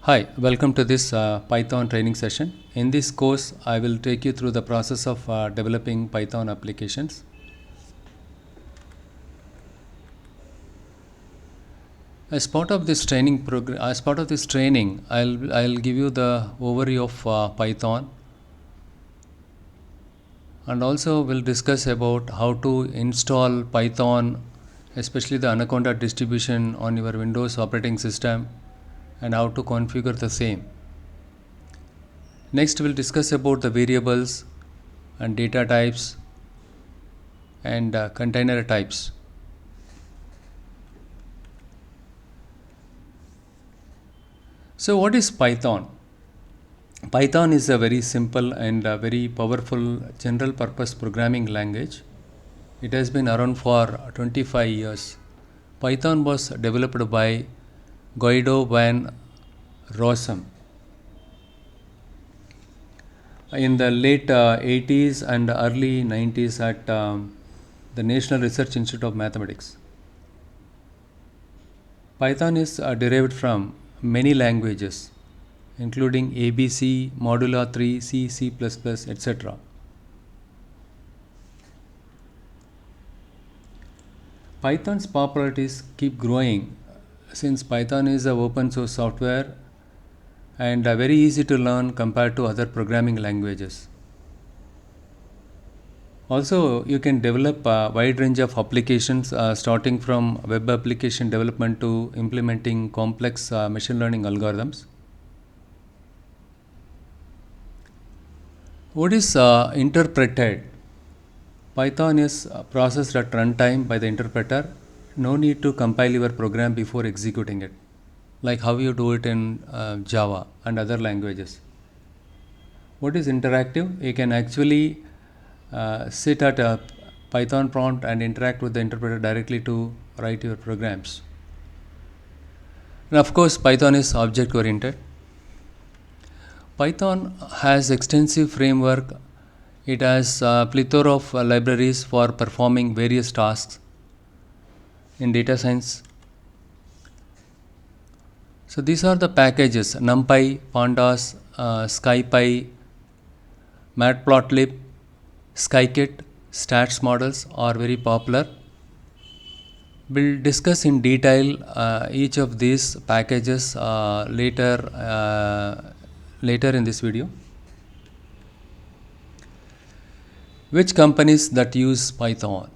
Hi, welcome to this Python training session. In this course, I will take you through the process of developing Python applications. As part of this training, I'll give you the overview of Python, and also we'll discuss about how to install Python, especially the Anaconda distribution on your Windows operating system, and how to configure the same. Next, we'll discuss about the variables and data types and container types. So, what is Python? Python is a very simple and very powerful general purpose programming language. It has been around for 25 years. Python was developed by Guido van Rossum in the late 80s and early 90s at the National Research Institute of Mathematics. Python is derived from many languages, including ABC, Modula 3, C, C++, etc. Python's popularities keep growing since Python is an open source software and very easy to learn compared to other programming languages. Also, you can develop a wide range of applications starting from web application development to implementing complex machine learning algorithms. What is interpreted? Python is processed at runtime by the interpreter. No need to compile your program before executing it, like how you do it in Java and other languages. What is interactive? You can actually sit at a Python prompt and interact with the interpreter directly to write your programs. And of course, Python is object oriented. Python has extensive framework. It has a plethora of libraries for performing various tasks in data science. So these are the packages: NumPy, Pandas, SciPy, Matplotlib, Scikit, stats models are very popular. We'll discuss in detail each of these packages later in this video. Which companies that use Python?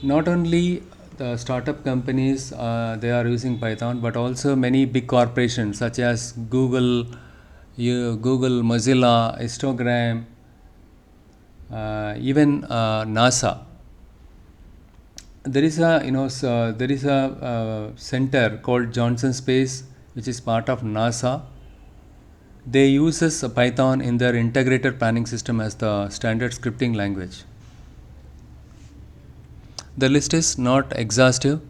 Not only the startup companies they are using Python, but also many big corporations such as Google, Mozilla, Instagram, even NASA. There is a center called Johnson Space, which is part of NASA. They uses Python in their integrated planning system as the standard scripting language. The list is not exhaustive.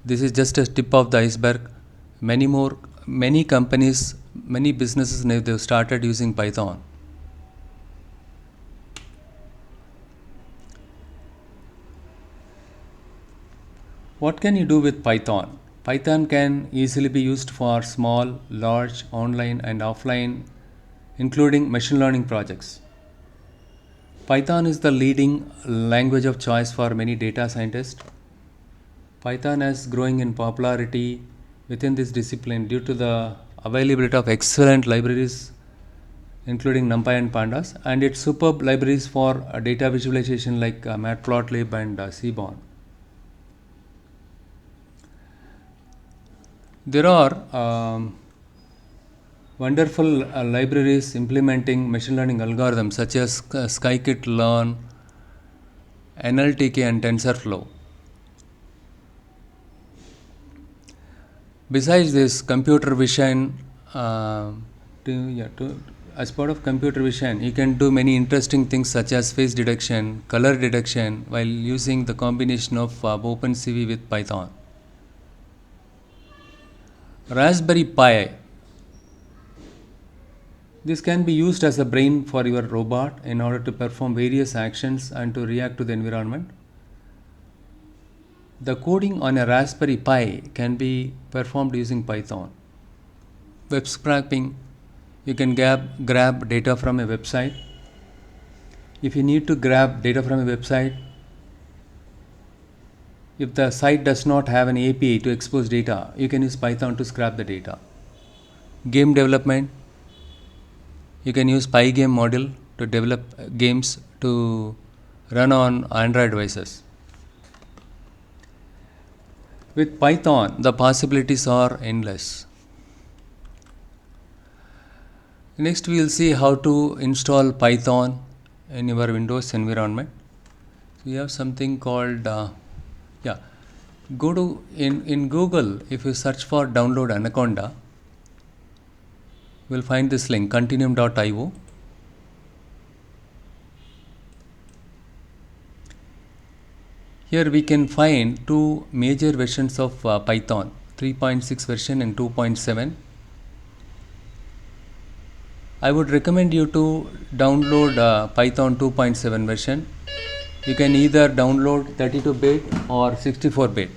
This is just a tip of the iceberg. Many companies, many businesses, they've started using Python. What can you do with Python? Python can easily be used for small, large, online and offline, including machine learning projects. Python is the leading language of choice for many data scientists. Python is growing in popularity within this discipline due to the availability of excellent libraries, including NumPy and Pandas, and its superb libraries for data visualization like Matplotlib and Seaborn. There are wonderful libraries implementing machine learning algorithms such as scikit-learn, NLTK and TensorFlow. Besides this, computer vision, as part of computer vision, you can do many interesting things such as face detection, color detection while using the combination of OpenCV with Python. Raspberry Pi. This can be used as a brain for your robot in order to perform various actions and to react to the environment. The coding on a Raspberry Pi can be performed using Python. Web scraping, you can grab data from a website. If you need to grab data from a website, if the site does not have an API to expose data, you can use Python to scrap the data. Game development, you can use Pygame module to develop games to run on Android devices. With Python, the possibilities are endless. Next, we will see how to install Python in your Windows environment. So we have something called, go to in Google, if you search for download Anaconda, you will find this link, continuum.io. Here we can find two major versions of Python, 3.6 version and 2.7. I would recommend you to download Python 2.7 version. You can either download 32-bit or 64-bit.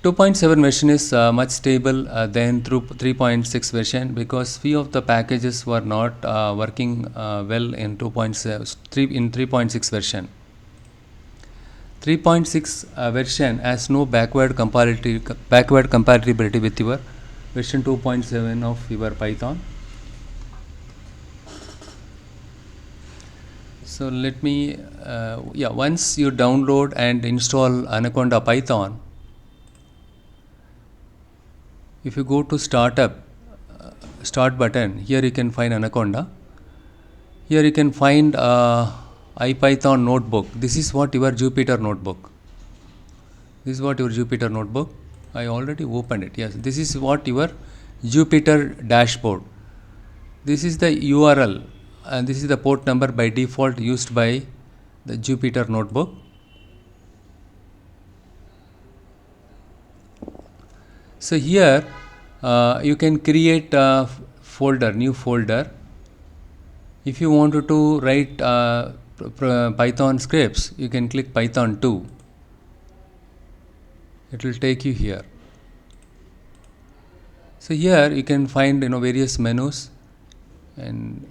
2.7 version is much stable than through 3.6 version, because few of the packages were not working well in 3.6 version. 3.6 version has no backward compatibility with your version 2.7 of your Python. So let me, once you download and install Anaconda Python, if you go to start button, here you can find Anaconda. Here you can find IPython notebook. This is what your Jupyter notebook. I already opened it. Yes, this is what your Jupyter dashboard. This is the URL and this is the port number by default used by the Jupyter notebook. So here you can create a new folder. If you wanted to write Python scripts, you can click Python 2. It will take you here. So here you can find various menus, and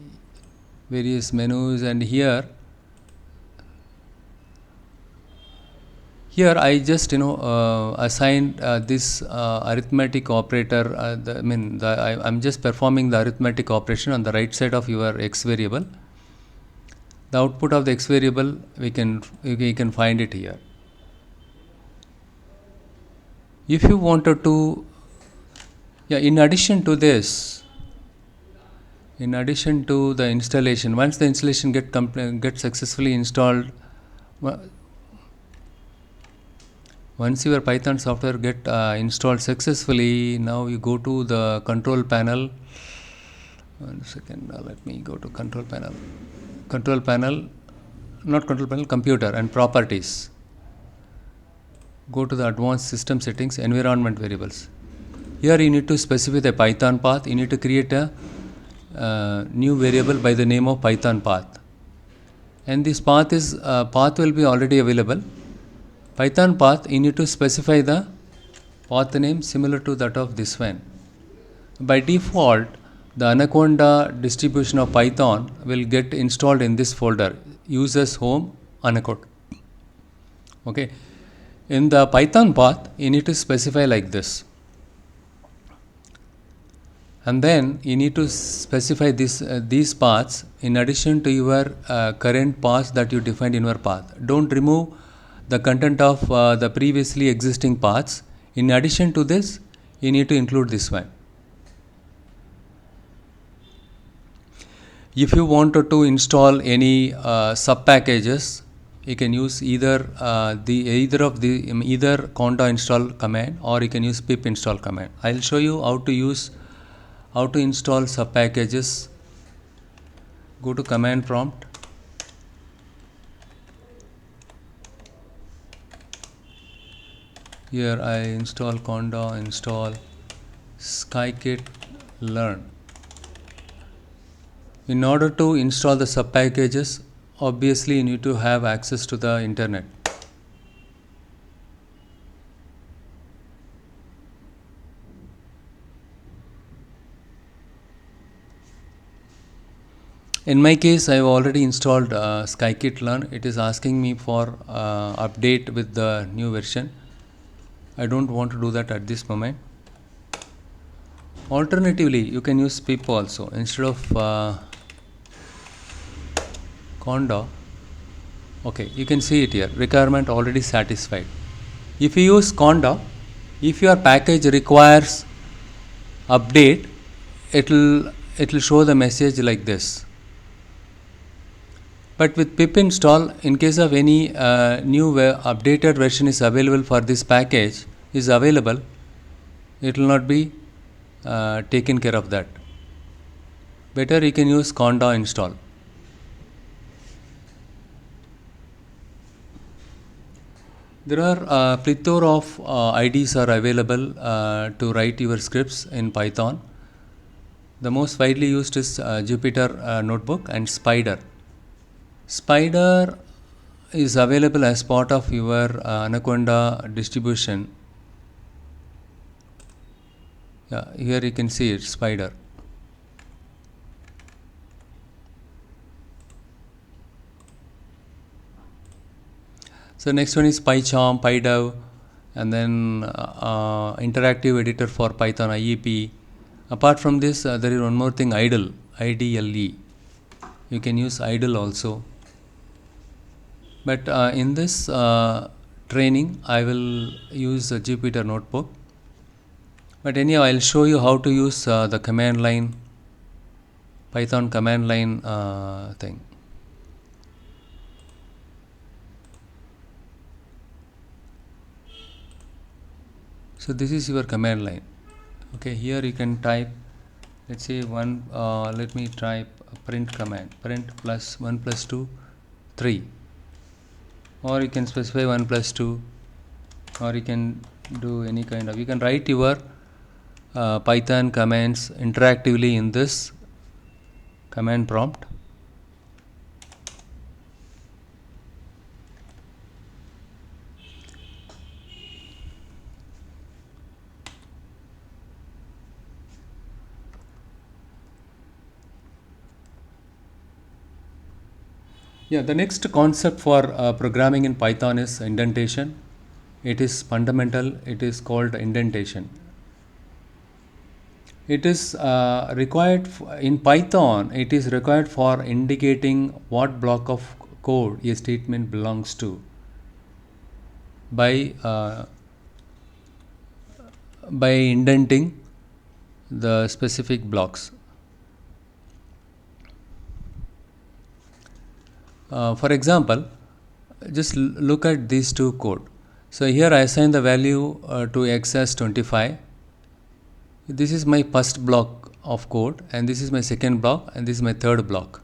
here I just assigned this arithmetic operator. I'm just performing the arithmetic operation on the right side of your x variable. The output of the x variable we can find it here. If you wanted to, in addition to the installation, once the installation gets successfully installed, once your Python software get installed successfully, now you go to the control panel. One second, let me go to computer and properties. Go to the advanced system settings, environment variables. Here you need to specify the Python path. You need to create a new variable by the name of Python path, and this path will be already available. Python path, you need to specify the path name similar to that of this one. By default, the Anaconda distribution of Python will get installed in this folder, users home Anaconda. Okay. In the Python path, you need to specify like this. And then you need to specify these paths in addition to your current paths that you defined in your path. Don't remove the content of the previously existing paths. In addition to this, you need to include this one. If you wanted to install any sub packages, you can use either conda install command, or you can use pip install command. I'll show you how to install sub packages. Go to command prompt. Here I install conda install scikit learn. In order to install the sub packages obviously you need to have access to the internet. In my case, I have already installed Scikit-learn. It is asking me for update with the new version. I don't want to do that at this moment. Alternatively, you can use pip also instead of conda. Okay, you can see it here. Requirement already satisfied. If you use conda, if your package requires update, it'll show the message like this. But with pip install, in case of any new updated version is available for this package is available, it will not be taken care of that. Better you can use conda install. There are plethora of IDs are available to write your scripts in Python. The most widely used is Jupyter Notebook and Spider. Spider is available as part of your Anaconda distribution. Yeah, here you can see it, Spider. So next one is PyCharm, PyDev, and then interactive editor for Python IEP. Apart from this, there is one more thing, IDLE, IDLE. You can use IDLE also. But in this training, I will use a Jupyter Notebook. But anyhow, I'll show you how to use the command line, Python command line thing. So this is your command line. Okay, here you can type, let's say let me type print command, print plus 1 plus 2, 3. Or you can specify 1 plus 2, or you can do any kind of, you can write your Python commands interactively in this command prompt. Yeah, the next concept for programming in Python is indentation. It is fundamental. It is called indentation. It is required in Python. It is required for indicating what block of code a statement belongs to by indenting the specific blocks. For example, just look at these two code. So here I assign the value to x as 25. This is my first block of code, and this is my second block, and this is my third block.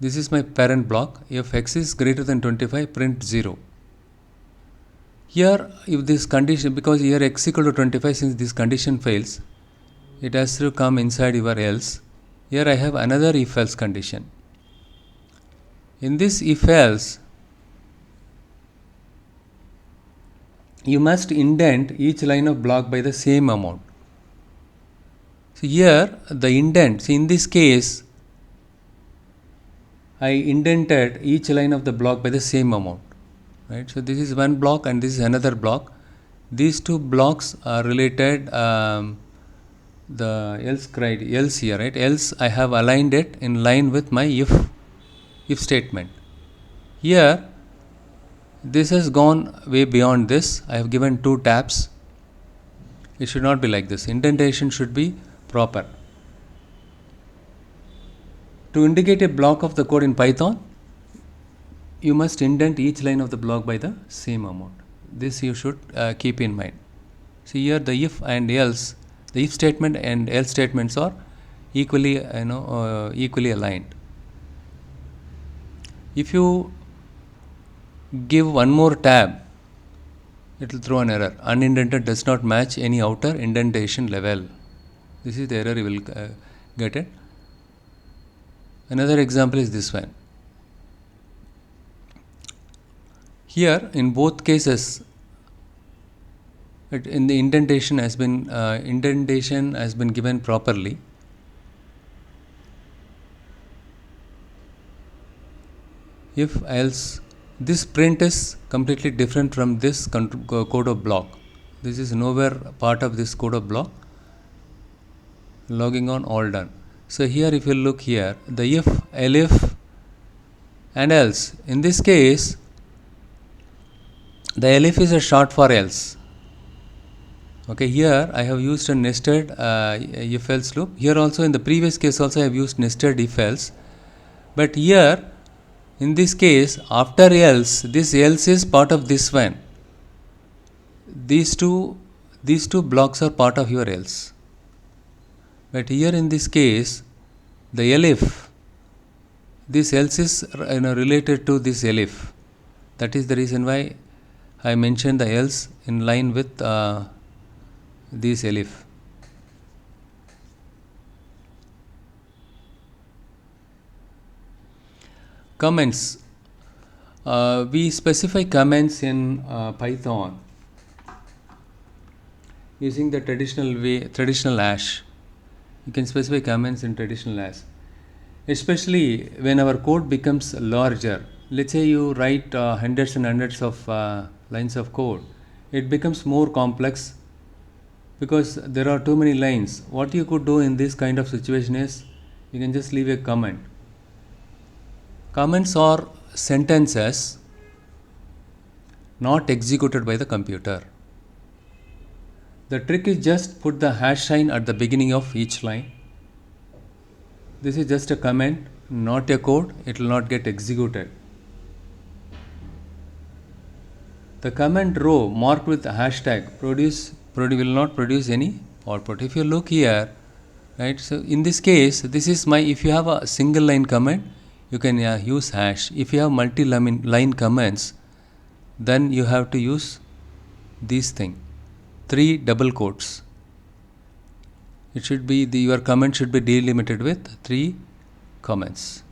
This is my parent block. If x is greater than 25, print 0. Here, if this condition, because here x equal to 25, since this condition fails, it has to come inside your else. Here I have another if else condition. In this if else, you must indent each line of block by the same amount. So here the indent, see in this case, I indented each line of the block by the same amount, right? So this is one block and this is another block. These two blocks are related. The else here, right? Else I have aligned it in line with my if statement. Here this has gone way beyond this. I have given two tabs. It should not be like this. Indentation should be proper. To indicate a block of the code in Python, you must indent each line of the block by the same amount. This you should keep in mind. See here the if and else, the if statement and else statements are equally equally aligned. If you give one more tab, it will throw an error. Unindented does not match any outer indentation level. This is the error you will get it. Another example is this one. Here in both cases, in the indentation has been given properly. If else, this print is completely different from this code of block. This is nowhere part of this code of block. Logging on, all done. So here if you look here, the if, elif and else. In this case, the elif is a short for else. Okay, here I have used a nested if else loop. Here also in the previous case also I have used nested if else. But here in this case, after else, this else is part of this one. These two blocks are part of your else. But here in this case, the elif, this else is related to this elif. That is the reason why I mentioned the else in line with this elif. Comments. We specify comments in Python using the traditional hash. You can specify comments in traditional hash, especially when our code becomes larger. Let's say you write hundreds and hundreds of lines of code. It becomes more complex because there are too many lines. What you could do in this kind of situation is you can just leave a comment. Comments are sentences not executed by the computer. The trick is just put the hash sign at the beginning of each line. This is just a comment, not a code. It will not get executed. The comment row marked with the hashtag will not produce any output. If you look here, right, so in this case, this is if you have a single line comment, you can use hash. If you have multi-line comments, then you have to use these things, 3 double quotes. It should be your comment should be delimited with 3 comments.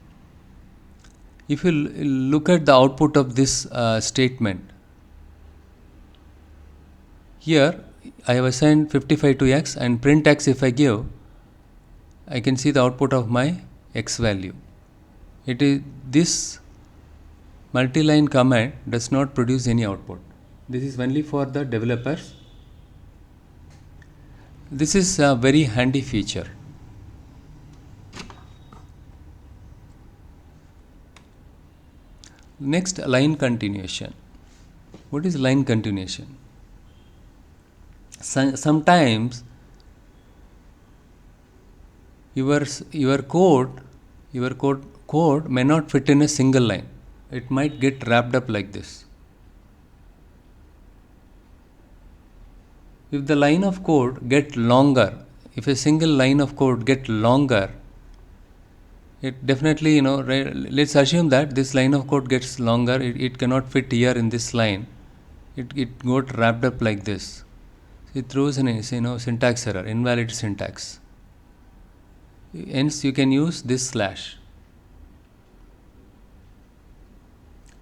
If you look at the output of this statement, here I have assigned 55 to x, and print x if I give, I can see the output of my x value. It is this multi-line comment does not produce any output. This is only for the developers. This is a very handy feature. Next, line continuation. What is line continuation? Sometimes your code may not fit in a single line. It might get wrapped up like this. If the line of code get longer, if a single line of code get longer, it definitely, let's assume that this line of code gets longer. It cannot fit here in this line. It got wrapped up like this. It throws an syntax error, invalid syntax. Hence, you can use this slash,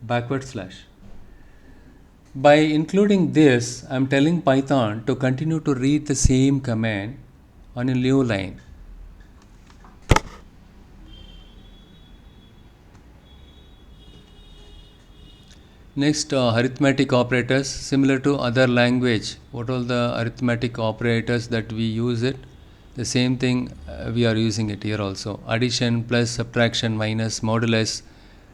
backward slash. By including this, I am telling Python to continue to read the same command on a new line. Next, arithmetic operators, similar to other language. What all the arithmetic operators that we use it? The same thing we are using it here also. Addition, plus, subtraction, minus, modulus,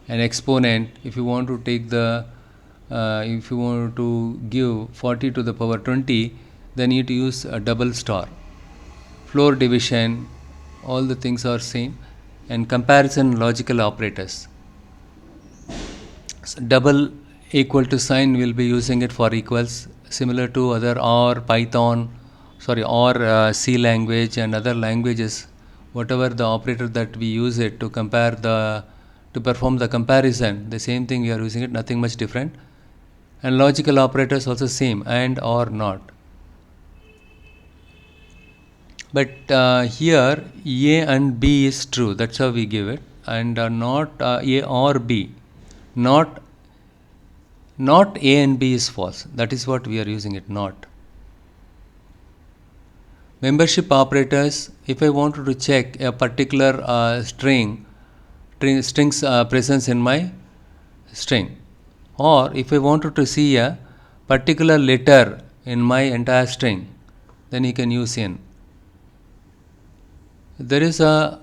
and exponent. If you want to take if you want to give 40 to the power 20, then you need to use a double star. Floor division, all the things are same. And comparison logical operators. So double equal to sign, we'll be using it for equals, similar to other or C language and other languages. Whatever the operator that we use it to perform the comparison, the same thing we are using it, nothing much different. And logical operators also same, and or not. But here A and B is true, that's how we give it, and not A or B. Not Not A and B is false. That is what we are using it, not. Membership operators, if I wanted to check a particular string's presence in my string, or if I wanted to see a particular letter in my entire string, then you can use in. There is a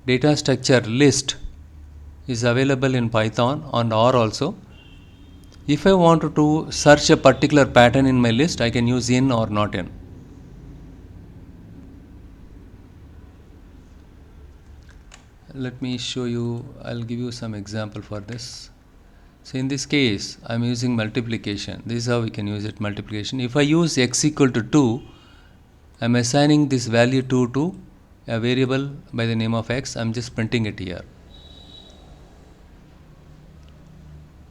data structure list is available in Python and R also. If I wanted to search a particular pattern in my list, I can use in or not in. Let me show you, I'll give you some example for this. So in this case, I'm using multiplication. This is how we can use it, multiplication. If I use x equal to 2, I'm assigning this value 2 to a variable by the name of x. I'm just printing it here.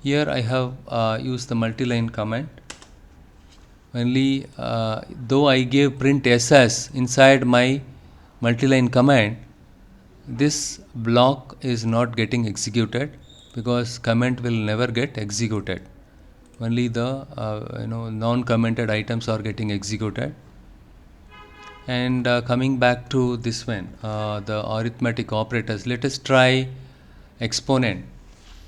Here I have used the multi-line command. Only though I gave print ss inside my multi-line command, this block is not getting executed because comment will never get executed. Only the non-commented items are getting executed. And coming back to this one, the arithmetic operators, let us try exponent.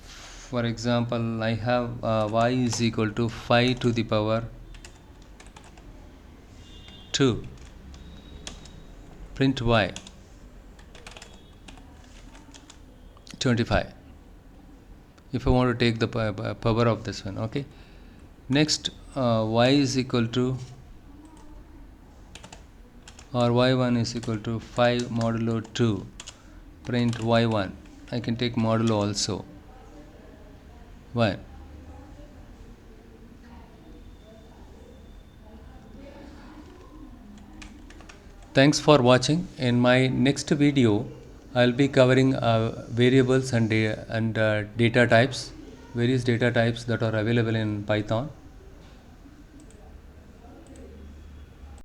For example, I have y is equal to 5 to the power 2. Print y 25. If I want to take the power of this one, okay. Next, y is equal to, or y1 is equal to 5 modulo 2. Print y1. I can take modulo also 1. Thanks for watching. In my next video, I'll be covering variables and data types, various data types that are available in Python.